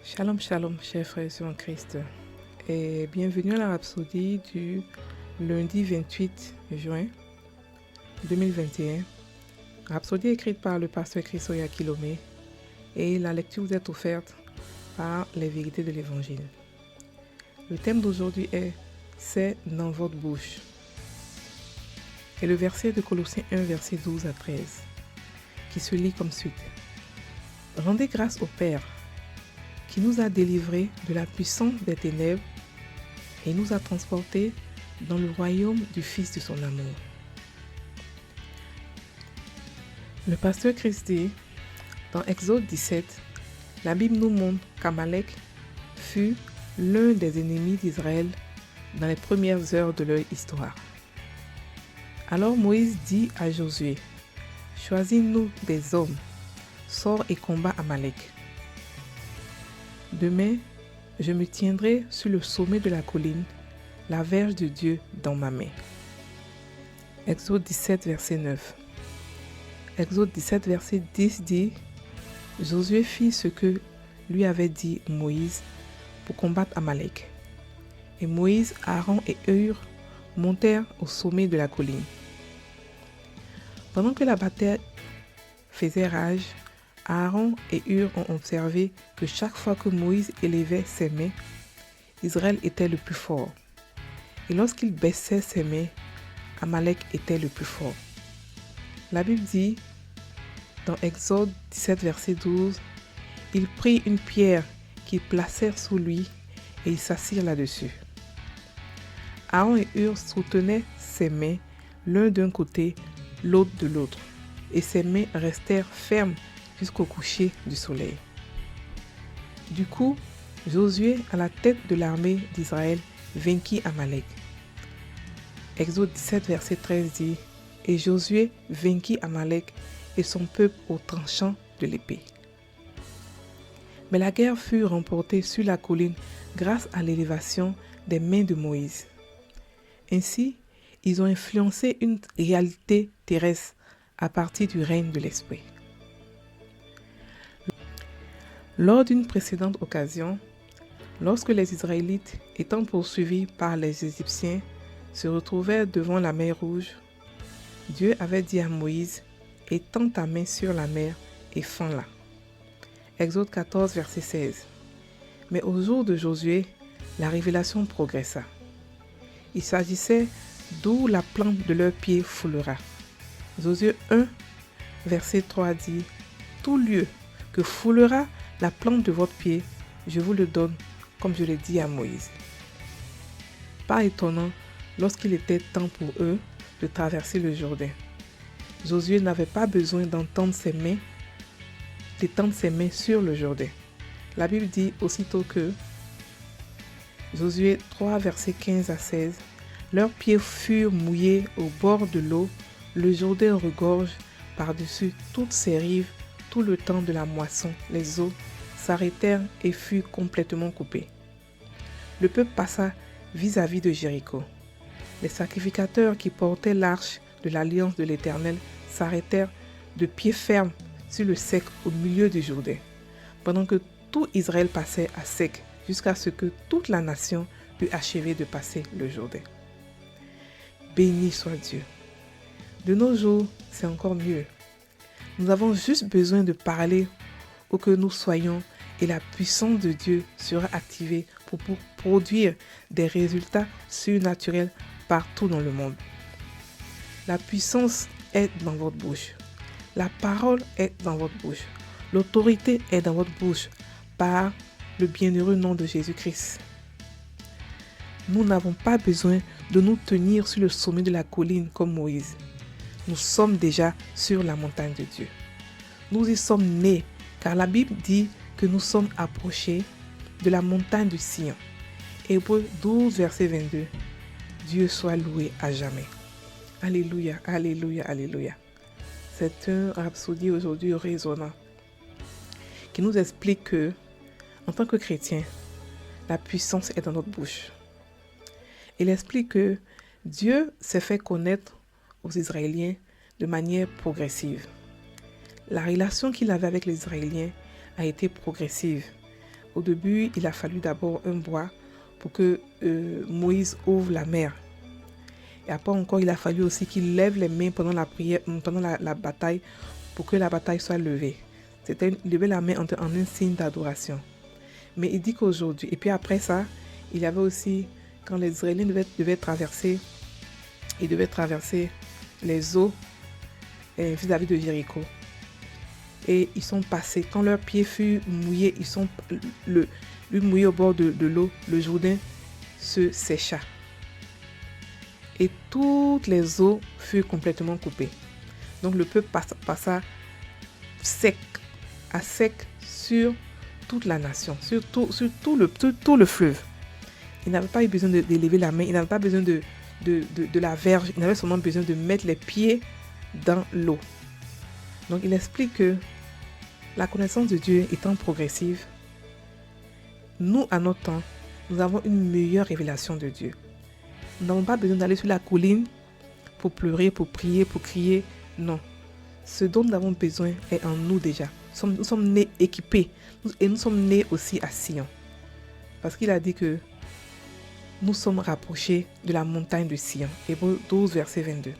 Shalom, shalom, chers frères et sœurs en Christ, et bienvenue à la Rhapsodie du lundi 28 juin 2021. Rhapsodie écrite par le pasteur Chrisoya Kilomé, et la lecture vous est offerte par les vérités de l'Évangile. Le thème d'aujourd'hui est « C'est dans votre bouche ». Et le verset de Colossiens 1, verset 12 à 13, qui se lit comme suit. « Rendez grâce au Père, qui nous a délivrés de la puissance des ténèbres et nous a transportés dans le royaume du Fils de son amour. » Le pasteur Christ dit, dans Exode 17, la Bible nous montre qu'Amalek fut l'un des ennemis d'Israël dans les premières heures de leur histoire. Alors Moïse dit à Josué, « Choisis-nous des hommes, sors et combat Amalek. Demain, je me tiendrai sur le sommet de la colline, la verge de Dieu dans ma main. » Exode 17, verset 9. Exode 17, verset 10 dit, Josué fit ce que lui avait dit Moïse pour combattre Amalek. Et Moïse, Aaron et Hur montèrent au sommet de la colline. Pendant que la bataille faisait rage, Aaron et Hur ont observé que chaque fois que Moïse élevait ses mains, Israël était le plus fort. Et lorsqu'il baissait ses mains, Amalek était le plus fort. La Bible dit, dans Exode 17, verset 12, « Il prit une pierre qu'ils placèrent sous lui et ils s'assirent là-dessus. » Aaron et Hur soutenaient ses mains, l'un d'un côté, l'autre de l'autre, et ses mains restèrent fermes jusqu'au coucher du soleil. Du coup, Josué, à la tête de l'armée d'Israël, vainquit Amalek. Exode 17, verset 13 dit, « Et Josué vainquit Amalek et son peuple au tranchant de l'épée. » Mais la guerre fut remportée sur la colline grâce à l'élévation des mains de Moïse. Ainsi, ils ont influencé une réalité terrestre à partir du règne de l'Esprit. Lors d'une précédente occasion, lorsque les Israélites, étant poursuivis par les Égyptiens, se retrouvèrent devant la mer Rouge, Dieu avait dit à Moïse, « Étends ta main sur la mer et fends-la. » Exode 14, verset 16. Mais au jour de Josué, la révélation progressa. Il s'agissait d'où la plante de leurs pieds foulera. Josué 1, verset 3 dit, « Tout lieu que foulera la plante de votre pied, je vous le donne, comme je l'ai dit à Moïse. » Pas étonnant, lorsqu'il était temps pour eux de traverser le Jourdain, Josué n'avait pas besoin d'étendre ses mains sur le Jourdain. La Bible dit aussitôt que, Josué 3, versets 15 à 16, « Leurs pieds furent mouillés au bord de l'eau, le Jourdain regorge par-dessus toutes ses rives, tout le temps de la moisson, les eaux s'arrêtèrent et furent complètement coupées. Le peuple passa vis-à-vis de Jéricho. Les sacrificateurs qui portaient l'arche de l'alliance de l'Éternel s'arrêtèrent de pied ferme sur le sec au milieu du Jourdain, pendant que tout Israël passait à sec jusqu'à ce que toute la nation eût achevé de passer le Jourdain. Béni soit Dieu. De nos jours, c'est encore mieux. Nous avons juste besoin de parler où que nous soyons et la puissance de Dieu sera activée pour produire des résultats surnaturels partout dans le monde. La puissance est dans votre bouche. La parole est dans votre bouche. L'autorité est dans votre bouche par le bienheureux nom de Jésus-Christ. Nous n'avons pas besoin de nous tenir sur le sommet de la colline comme Moïse. Nous sommes déjà sur la montagne de Dieu. Nous y sommes nés, car la Bible dit que nous sommes approchés de la montagne du Sion. Hébreux 12, verset 22. Dieu soit loué à jamais. Alléluia, alléluia, alléluia. C'est un rhapsodie aujourd'hui résonnant qui nous explique que, en tant que chrétiens, la puissance est dans notre bouche. Il explique que Dieu s'est fait connaître aux Israéliens de manière progressive. La relation qu'il avait avec les Israéliens a été progressive. Au début, il a fallu d'abord un bois pour que Moïse ouvre la mer. Et après encore, il a fallu aussi qu'il lève les mains pendant la prière, pendant la bataille, pour que la bataille soit levée. C'était lever la main en un signe d'adoration. Mais il dit qu'aujourd'hui, et puis après ça, il y avait aussi, quand les Israéliens devaient traverser les eaux vis-à-vis de Jéricho. Et ils sont passés, quand leurs pieds furent mouillés, mouillés au bord de l'eau, le Jourdain se sécha. Et toutes les eaux furent complètement coupées. Donc le peuple passa à sec sur toute la nation, sur tout le fleuve. Il n'avait pas eu besoin d'élever la main, il n'avait pas besoin de la verge, il avait seulement besoin de mettre les pieds dans l'eau. Donc il explique que la connaissance de Dieu étant progressive, nous, à notre temps, nous avons une meilleure révélation de Dieu. Nous n'avons pas besoin d'aller sur la colline pour pleurer, pour prier, pour crier. Non. Ce dont nous avons besoin est en nous déjà. Nous sommes nés équipés et nous sommes nés aussi à Sion. Parce qu'il a dit que nous sommes rapprochés de la montagne de Sion. Hébreux 12, verset 22.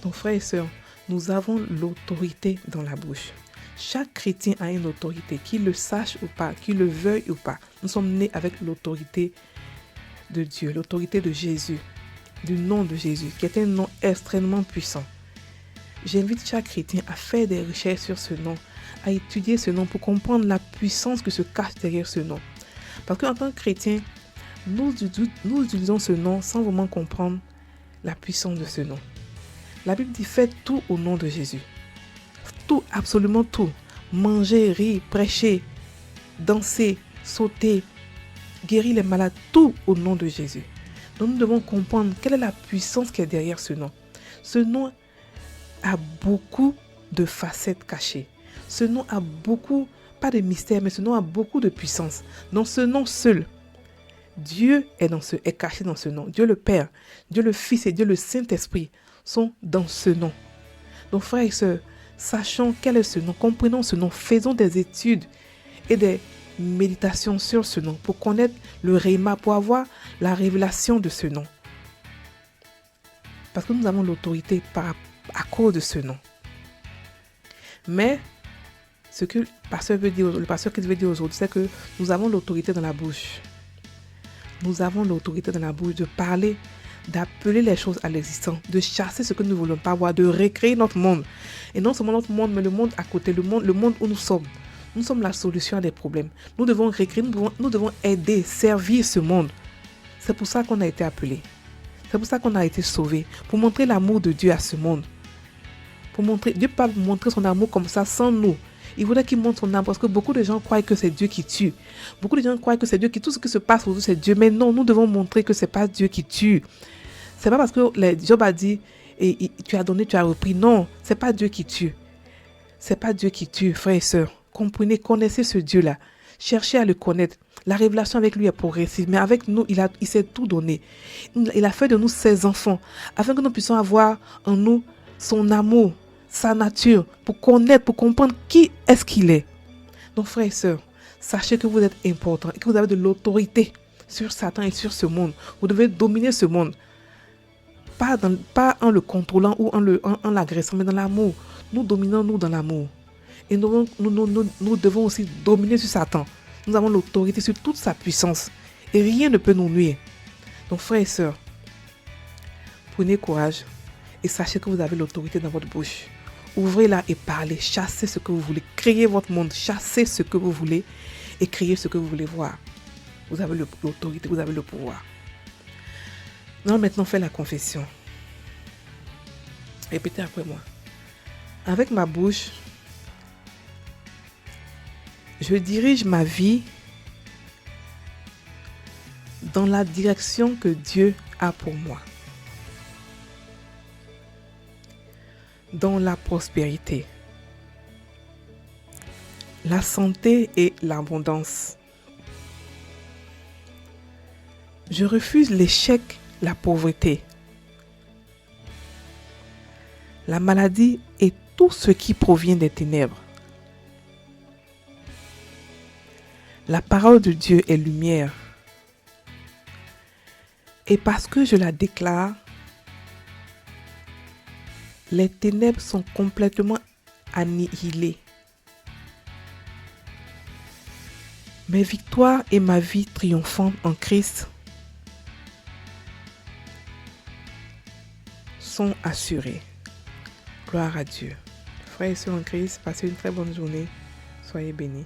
Donc frères et sœurs, nous avons l'autorité dans la bouche. Chaque chrétien a une autorité, qu'il le sache ou pas, qu'il le veuille ou pas. Nous sommes nés avec l'autorité de Dieu, l'autorité de Jésus, du nom de Jésus, qui est un nom extrêmement puissant. J'invite chaque chrétien à faire des recherches sur ce nom, à étudier ce nom pour comprendre la puissance que se cache derrière ce nom. Parce qu'en tant que chrétien, nous utilisons ce nom sans vraiment comprendre la puissance de ce nom. La Bible dit faites tout au nom de Jésus. Tout, absolument tout. Manger, rire, prêcher, danser, sauter, guérir les malades, tout au nom de Jésus. Donc nous devons comprendre quelle est la puissance qui est derrière ce nom. Ce nom a beaucoup de facettes cachées. Ce nom a beaucoup, pas de mystère, mais ce nom a beaucoup de puissance. Dans ce nom seul, Dieu est caché dans ce nom. Dieu le Père, Dieu le Fils et Dieu le Saint-Esprit sont dans ce nom. Donc frères et sœurs, sachons quel est ce nom, comprenons ce nom, faisons des études et des méditations sur ce nom pour connaître le Réma, pour avoir la révélation de ce nom. Parce que nous avons l'autorité à cause de ce nom. Mais ce que le pasteur veut dire aujourd'hui, c'est que nous avons l'autorité dans la bouche. Nous avons l'autorité dans la bouche de parler, d'appeler les choses à l'existence, de chasser ce que nous ne voulons pas voir, de recréer notre monde. Et non seulement notre monde, mais le monde à côté, le monde où nous sommes. Nous sommes la solution à des problèmes. Nous devons recréer, nous devons aider, servir ce monde. C'est pour ça qu'on a été appelés. C'est pour ça qu'on a été sauvés. Pour montrer l'amour de Dieu à ce monde. Dieu ne peut pas montrer son amour comme ça sans nous. Il voudrait qu'il montre son amour parce que beaucoup de gens croient que c'est Dieu qui tue. Beaucoup de gens croient que c'est Dieu qui tout ce qui se passe autour c'est Dieu. Mais non, nous devons montrer que c'est pas Dieu qui tue. C'est pas parce que Job a dit et tu as donné, tu as repris. Non, c'est pas Dieu qui tue. C'est pas Dieu qui tue, frères et sœurs. Comprenez, connaissez ce Dieu-là. Cherchez à le connaître. La révélation avec lui est progressive, mais avec nous, il s'est tout donné. Il a fait de nous ses enfants, afin que nous puissions avoir en nous son amour, sa nature, pour connaître, pour comprendre qui est-ce qu'il est. Donc, frères et sœurs, sachez que vous êtes importants et que vous avez de l'autorité sur Satan et sur ce monde. Vous devez dominer ce monde. Pas en le contrôlant ou en l'agressant, mais dans l'amour. Nous dominons, nous, dans l'amour. Et nous devons aussi dominer sur Satan. Nous avons l'autorité sur toute sa puissance. Et rien ne peut nous nuire. Donc, frères et sœurs, prenez courage et sachez que vous avez l'autorité dans votre bouche. Ouvrez-la et parlez. Chassez ce que vous voulez. Créez votre monde. Chassez ce que vous voulez et créez ce que vous voulez voir. Vous avez l'autorité, vous avez le pouvoir. Non, maintenant, faites la confession. Répétez après moi. Avec ma bouche, je dirige ma vie dans la direction que Dieu a pour moi. Dans la prospérité, la santé et l'abondance. Je refuse l'échec, la pauvreté, la maladie et tout ce qui provient des ténèbres. La parole de Dieu est lumière. Et parce que je la déclare, les ténèbres sont complètement annihilées. Mes victoires et ma vie triomphante en Christ sont assurées. Gloire à Dieu. Frères et sœurs en Christ, passez une très bonne journée. Soyez bénis.